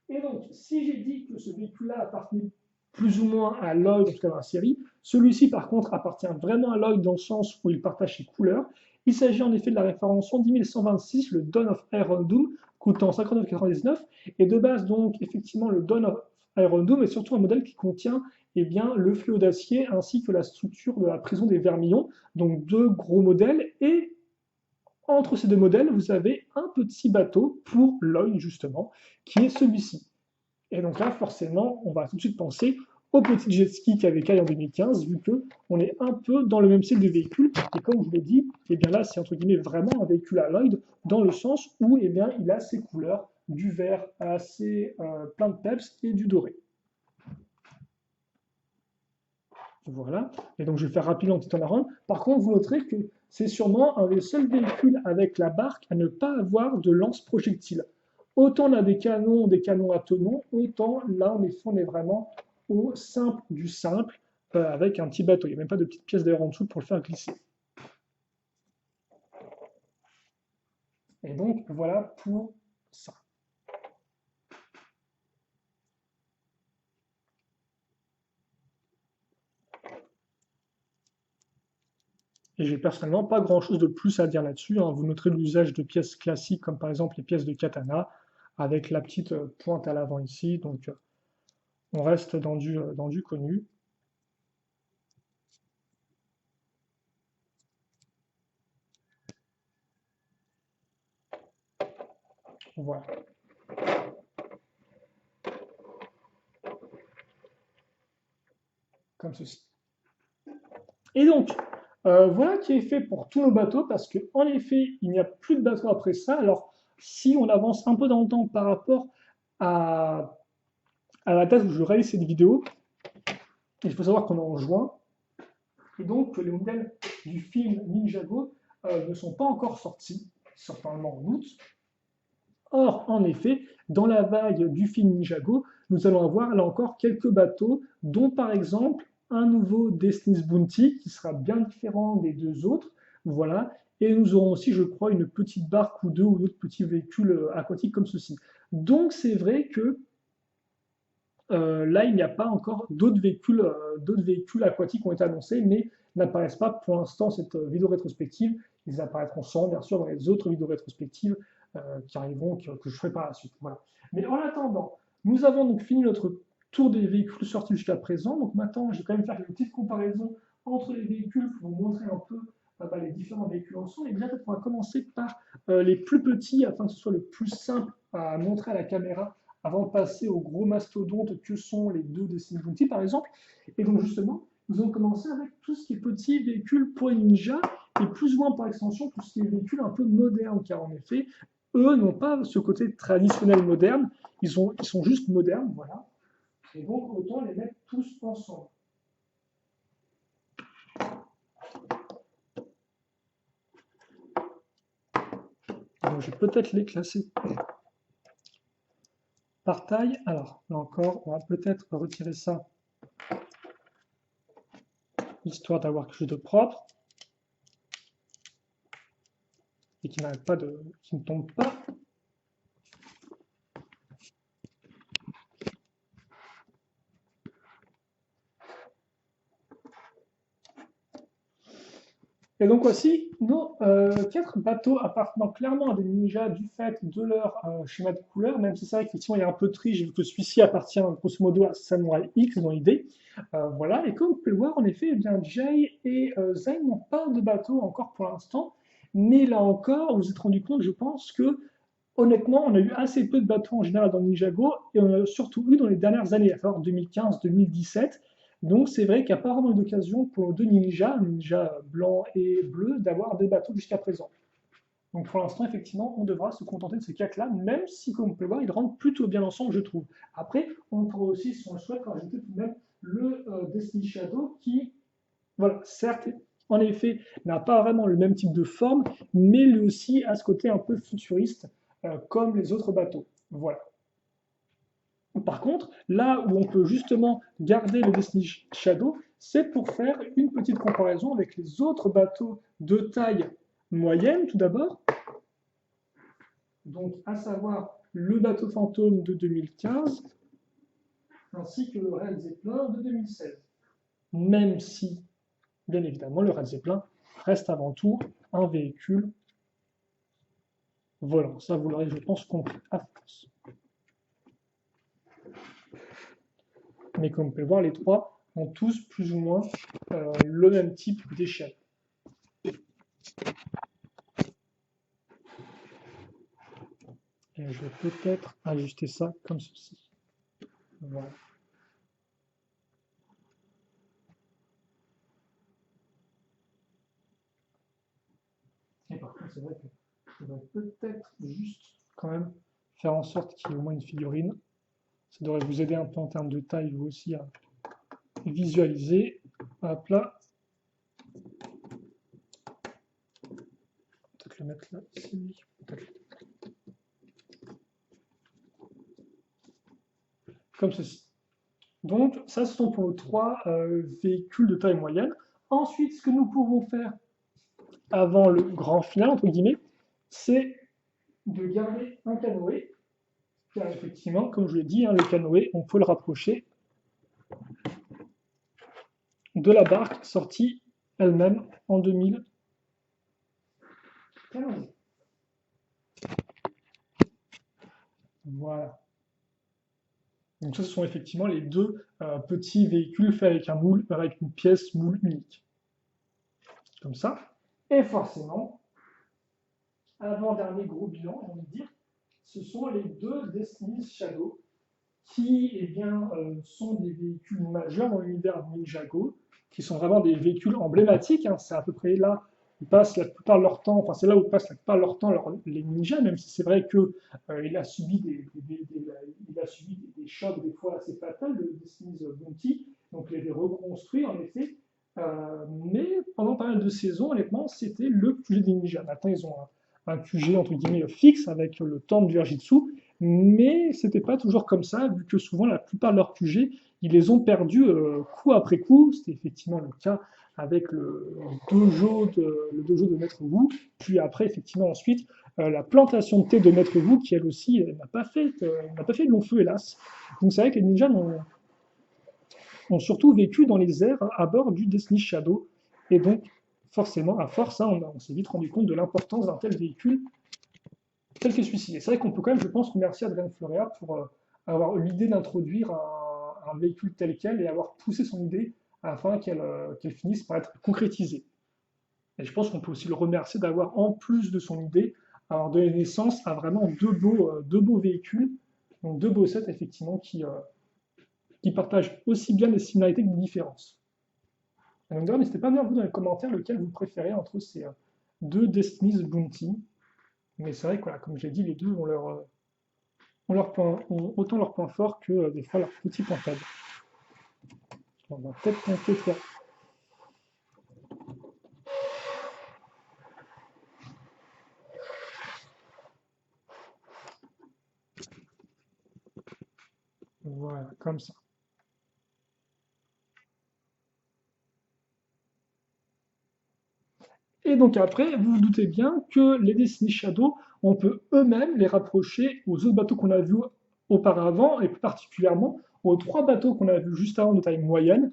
Et donc, si j'ai dit que ce véhicule-là appartenait plus ou moins à Lloyd, en tout cas dans la série, celui-ci, par contre, appartient vraiment à Lloyd dans le sens où il partage ses couleurs. Il s'agit en effet de la référence 10126, le Dawn of Iron Doom, coûtant 59,99. Et de base, donc, effectivement, le Dawn of Iron Doom est surtout un modèle qui contient eh bien, le fléau d'acier ainsi que la structure de la prison des vermillons, donc deux gros modèles. Et entre ces deux modèles, vous avez un petit bateau pour Lloyd, justement, qui est celui-ci. Et donc là, forcément, on va tout de suite penser au petit jet ski qu'avait Kai en 2015, vu qu'on est un peu dans le même style de véhicule. Et comme je vous l'ai dit, eh bien là, c'est entre guillemets vraiment un véhicule à Lloyd, dans le sens où eh bien, il a ses couleurs, du vert assez plein de peps et du doré. Voilà. Et donc, je vais faire rapidement en petit en rond. Par contre, vous noterez que c'est sûrement un des seuls véhicules avec la barque à ne pas avoir de lance-projectiles. Autant on a des canons à tenons, autant là, on est vraiment au simple du simple, avec un petit bateau. Il n'y a même pas de petite pièce d'air en dessous pour le faire glisser. Et donc, voilà pour ça. Et j'ai personnellement pas grand-chose de plus à dire là-dessus, hein. Vous noterez l'usage de pièces classiques, comme par exemple les pièces de katana, avec la petite pointe à l'avant ici. Donc, on reste dans du connu. Voilà, comme ceci. Et donc, voilà qui est fait pour tous nos bateaux, parce qu'en effet, il n'y a plus de bateaux après ça. Alors, si on avance un peu dans le temps par rapport à, à la date où je réalise cette vidéo, il faut savoir qu'on est en juin, et donc que les modèles du film Ninjago ne sont pas encore sortis, certainement en août. Or, en effet, dans la vague du film Ninjago, nous allons avoir là encore quelques bateaux, dont par exemple un nouveau Destiny's Bounty qui sera bien différent des deux autres. Voilà. Et nous aurons aussi, je crois, une petite barque ou deux ou d'autres petits véhicules aquatiques comme ceci. Donc c'est vrai que là, il n'y a pas encore d'autres véhicules aquatiques qui ont été annoncés, mais n'apparaissent pas pour l'instant cette vidéo rétrospective. Ils apparaîtront sans, bien sûr, dans les autres vidéos rétrospectives qui arriveront, que je ferai par la suite. Voilà. Mais en attendant, nous avons donc fini notre tour des véhicules sortis jusqu'à présent. Donc maintenant, je vais quand même faire une petite comparaison entre les véhicules pour vous montrer un peu les différents véhicules ensemble. Et bien, peut-être on va commencer par les plus petits afin que ce soit le plus simple à montrer à la caméra avant de passer aux gros mastodontes que sont les deux Destiny Bounty par exemple. Et donc justement, nous allons commencer avec tout ce qui est petits véhicules pour les ninjas et plus ou moins par extension tout ce qui est véhicules un peu modernes, car en effet, eux n'ont pas ce côté traditionnel moderne, ils sont juste modernes, voilà. Et donc autant les mettre tous ensemble. Donc je vais peut-être les classer par taille. Alors là encore, on va peut-être retirer ça, histoire d'avoir quelque chose de propre et qui n'arrête pas qui ne tombe pas. Et donc voici nos 4 bateaux appartenant clairement à des ninjas du fait de leur schéma de couleur, même si c'est vrai qu'effectivement il y a un peu de triche vu que celui-ci appartient grosso modo à Samurai X dans l'idée. Voilà, et comme vous pouvez le voir, en effet, eh bien, Jay et Zayn n'ont pas de bateau encore pour l'instant, mais là encore, vous vous êtes rendu compte, je pense, que honnêtement, on a eu assez peu de bateaux en général dans Ninjago, et on a surtout eu dans les dernières années, à savoir 2015-2017. Donc c'est vrai qu'il n'y a pas vraiment eu d'occasion pour nos deux ninjas, ninja blanc et bleu, d'avoir des bateaux jusqu'à présent. Donc pour l'instant, effectivement, on devra se contenter de ces quatre-là, même si, comme vous pouvez le voir, ils rentrent plutôt bien ensemble, je trouve. Après, on pourrait aussi, si on le souhaite, rajouter tout de même le Destiny Shadow qui, voilà, certes, en effet, n'a pas vraiment le même type de forme, mais lui aussi a ce côté un peu futuriste, comme les autres bateaux. Voilà. Par contre, là où on peut justement garder le Destiny Shadow, c'est pour faire une petite comparaison avec les autres bateaux de taille moyenne, tout d'abord. Donc, à savoir le bateau fantôme de 2015, ainsi que le Red Zeppelin de 2016. Même si, bien évidemment, le Red Zeppelin reste avant tout un véhicule volant. Ça, vous l'aurez, je pense, compris à force. Mais comme vous pouvez le voir, les trois ont tous plus ou moins le même type d'échelle. Et je vais peut-être ajuster ça comme ceci. Voilà. Et par contre, c'est vrai que je devrais peut-être juste quand même faire en sorte qu'il y ait au moins une figurine. Ça devrait vous aider un peu en termes de taille, vous aussi, à visualiser. Hop là. Peut-être le mettre là, ici. Comme ceci. Donc, ça, ce sont pour nos trois véhicules de taille moyenne. Ensuite, ce que nous pouvons faire avant le grand final, entre guillemets, c'est de garder un canoë. Car effectivement, comme je l'ai dit, hein, le canoë, on peut le rapprocher de la barque sortie elle-même en 2015. Voilà. Donc ça, ce sont effectivement les deux petits véhicules faits avec un moule, avec une pièce moule unique. Comme ça. Et forcément, avant-dernier gros bilan, j'ai envie de dire, ce sont les deux Destiny's Shadow qui sont des véhicules majeurs dans l'univers Ninjago, qui sont vraiment des véhicules emblématiques. Hein. C'est à peu près là où passent la plupart de leur temps, enfin c'est là où passent la plupart de leur temps les ninjas, même si c'est vrai que il a subi des chocs des fois assez fatals, le Destiny's Bounty, donc il a été reconstruit en effet. Mais pendant pas mal de saisons, honnêtement, c'était le QG des ninjas. Maintenant, ils ont un QG entre guillemets fixe avec le temple du Jitsu, mais c'était pas toujours comme ça, vu que souvent la plupart de leurs QG, ils les ont perdus coup après coup. C'était effectivement le cas avec le dojo de Maître Wu, puis après effectivement ensuite la plantation de thé de Maître Wu qui elle aussi n'a pas fait de long feu hélas. Donc c'est vrai que les ninjas ont surtout vécu dans les airs à bord du Destiny Shadow, et donc forcément à force, hein, on s'est vite rendu compte de l'importance d'un tel véhicule tel que celui-ci. Et c'est vrai qu'on peut quand même, je pense, remercier Adrian Florea pour avoir eu l'idée d'introduire un véhicule tel quel et avoir poussé son idée afin qu'elle finisse par être concrétisée. Et je pense qu'on peut aussi le remercier d'avoir, en plus de son idée, avoir donné naissance à vraiment deux beaux véhicules, donc deux beaux sets effectivement qui partagent aussi bien des similarités que des différences. Et donc d'ailleurs, n'hésitez pas à me dire vous dans les commentaires lequel vous préférez entre ces deux Destiny's Bounty. Mais c'est vrai que, voilà, comme j'ai dit, les deux ont autant leurs points forts que des fois leurs petits points faibles. On va peut-être tenter de faire. Voilà, comme ça. Et donc après, vous vous doutez bien que les Destiny Shadow, on peut eux-mêmes les rapprocher aux autres bateaux qu'on a vus auparavant, et plus particulièrement aux trois bateaux qu'on a vus juste avant de taille moyenne,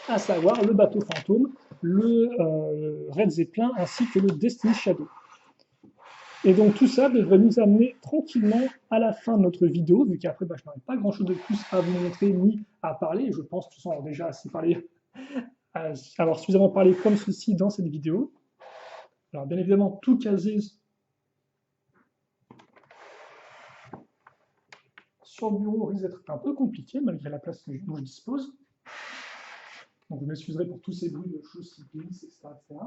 à savoir le bateau fantôme, le Red Zeppelin ainsi que le Destiny Shadow. Et donc tout ça devrait nous amener tranquillement à la fin de notre vidéo, vu qu'après je n'aurai pas grand chose de plus à vous montrer ni à parler. Je pense que tout ça on a déjà assez parlé, avoir suffisamment parlé comme ceci dans cette vidéo. Alors bien évidemment, tout caser sur le bureau risque d'être un peu compliqué malgré la place dont je dispose. Donc vous m'excuserez pour tous ces bruits de choses qui glissent, etc., etc.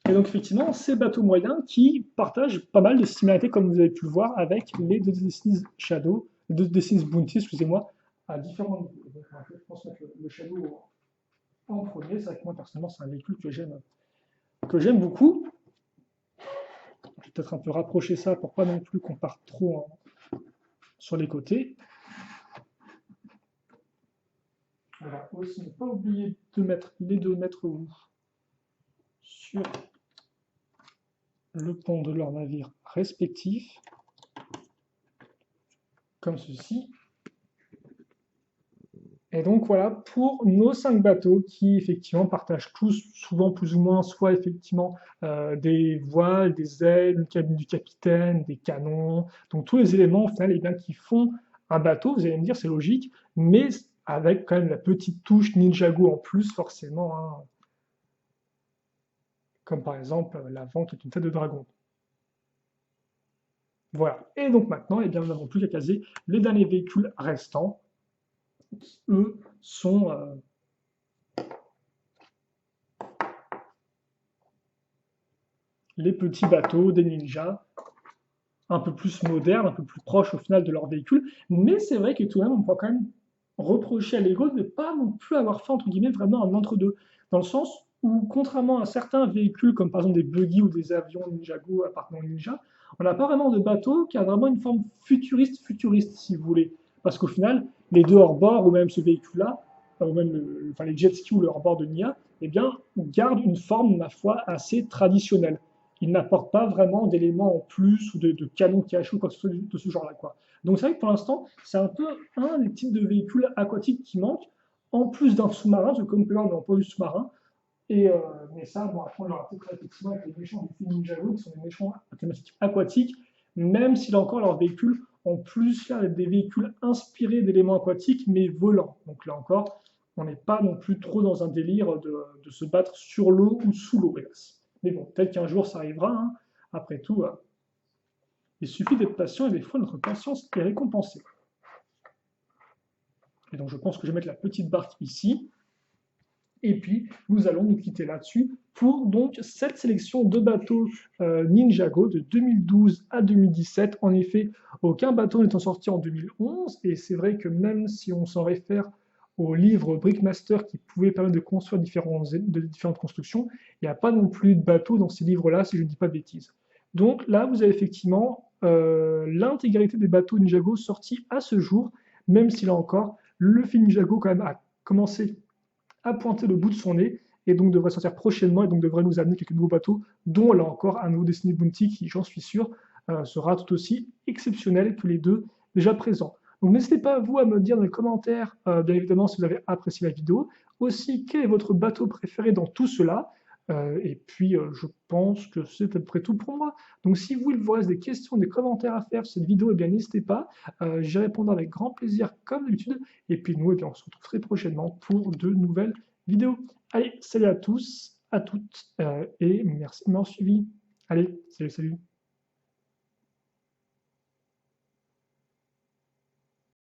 Et donc effectivement, ces bateaux moyens qui partagent pas mal de similarités, comme vous avez pu le voir, avec les deux Destiny's Shadow, les deux Destiny's Bounty, excusez-moi, à différents niveaux. Donc, je pense mettre le Shadow en premier. C'est vrai que moi, personnellement, c'est un véhicule que j'aime beaucoup. Je vais peut-être un peu rapprocher ça pour pas non plus qu'on parte trop sur les côtés. Voilà. Aussi, ne pas oublier de mettre les 2 mètres Wu sur le pont de leurs navires respectifs, comme ceci. Et donc voilà pour nos 5 bateaux qui effectivement partagent tous souvent plus ou moins soit effectivement des voiles, des ailes, une cabine du capitaine, des canons, donc tous les éléments au final bien, qui font un bateau, vous allez me dire c'est logique, mais avec quand même la petite touche Ninjago en plus forcément, hein, comme par exemple l'avant qui est une tête de dragon. Voilà, et donc maintenant, bien, nous n'avons plus qu'à caser les derniers véhicules restants, qui eux sont les petits bateaux des ninjas. un peu plus moderne, un peu plus proche au final de leur véhicule. Mais c'est vrai que tout de même, on peut quand même reprocher à Lego de ne pas non plus avoir fait, entre guillemets, vraiment un entre-deux. Dans le sens où, contrairement à certains véhicules, comme par exemple des buggy ou des avions Ninjago appartenant au Ninja, on n'a pas vraiment de bateau qui a vraiment une forme futuriste, si vous voulez. Parce qu'au final, les deux hors-bord, ou même ce véhicule-là, ou même enfin, les jet skis ou le hors-bord de Nia, eh bien, gardent une forme, ma foi, assez traditionnelle. Ils n'apportent pas vraiment d'éléments en plus ou de canons qui ou quoi que ce soit de ce genre-là, quoi. Donc c'est vrai que pour l'instant, c'est un peu un des types de véhicules aquatiques qui manque, en plus d'un sous-marin, parce que comme là, on n'a pas eu de sous-marin. Et, mais ça, bon, après, on aura peut-être effectivement avec les méchants du film Ninjago, qui sont des méchants à thématique aquatique, même si là encore, leurs véhicules ont plus l'air d'être des véhicules inspirés d'éléments aquatiques, mais volants. Donc là encore, on n'est pas non plus trop dans un délire de se battre sur l'eau ou sous l'eau, hélas. Mais bon, peut-être qu'un jour ça arrivera, hein. Après tout, il suffit d'être patient et des fois notre patience est récompensée. Et donc je pense que je vais mettre la petite barque ici. Et puis nous allons nous quitter là-dessus pour donc cette sélection de bateaux Ninjago de 2012 à 2017. En effet, aucun bateau n'étant sorti en 2011. Et c'est vrai que même si on s'en réfère au livre Brickmaster qui pouvait permettre de construire différentes constructions, il n'y a pas non plus de bateau dans ces livres-là, si je ne dis pas de bêtises. Donc là, vous avez effectivement l'intégralité des bateaux Ninjago sortis à ce jour, même si là encore, le film Ninjago quand même a commencé à pointer le bout de son nez et donc devrait sortir prochainement et donc devrait nous amener quelques nouveaux bateaux, dont là encore un nouveau Destiny Bounty qui, j'en suis sûr, sera tout aussi exceptionnel que les deux déjà présents. Donc n'hésitez pas vous à me dire dans les commentaires, bien évidemment, si vous avez apprécié la vidéo. Aussi, quel est votre bateau préféré dans tout cela? Et puis, je pense que c'est à peu près tout pour moi. Donc si vous, il vous reste des questions, des commentaires à faire sur cette vidéo, eh bien n'hésitez pas. J'y répondrai avec grand plaisir comme d'habitude. Et puis nous, eh bien, on se retrouve très prochainement pour de nouvelles vidéos. Allez, salut à tous, à toutes, et merci de m'avoir suivi. Allez, salut, salut.